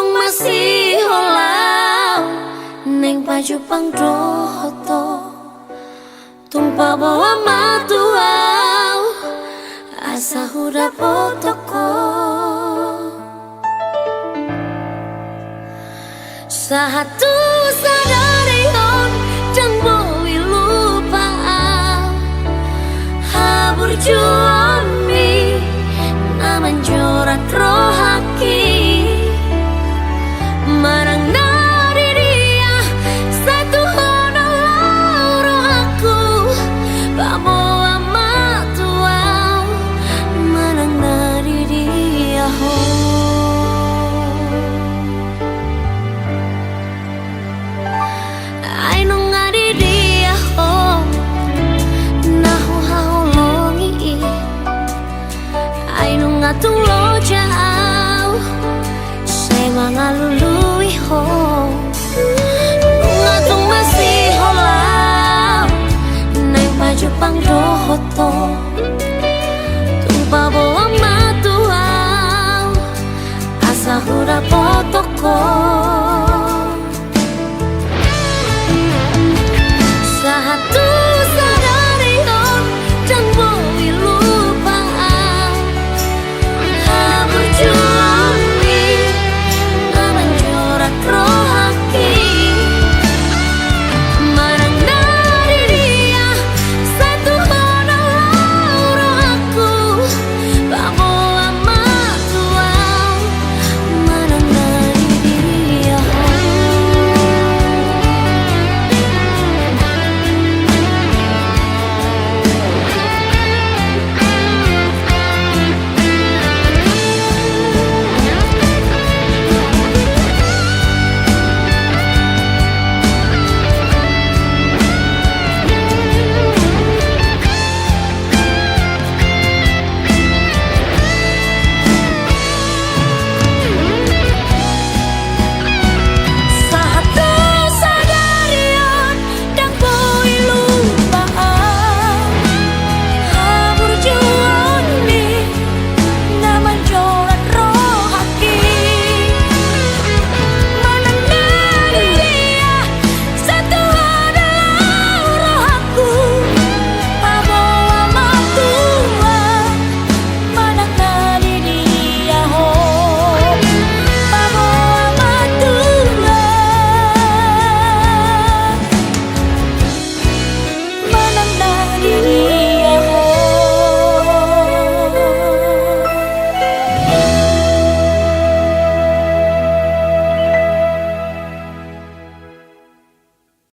tung masih holau neng baju pangdoto tumpa bawa matuau asa huda potoko satu sadarion jang boi lupa habur juami naman jorat rohaki marang nari dia satu honor aku bawa matuau marang nari dia ho ai nung nari dia ho nahu hau longi ai nung ngatung lo jauh mangalului ho ngatung masih holau neng baju pangdoto tumpa bawa matuau asa huda potoko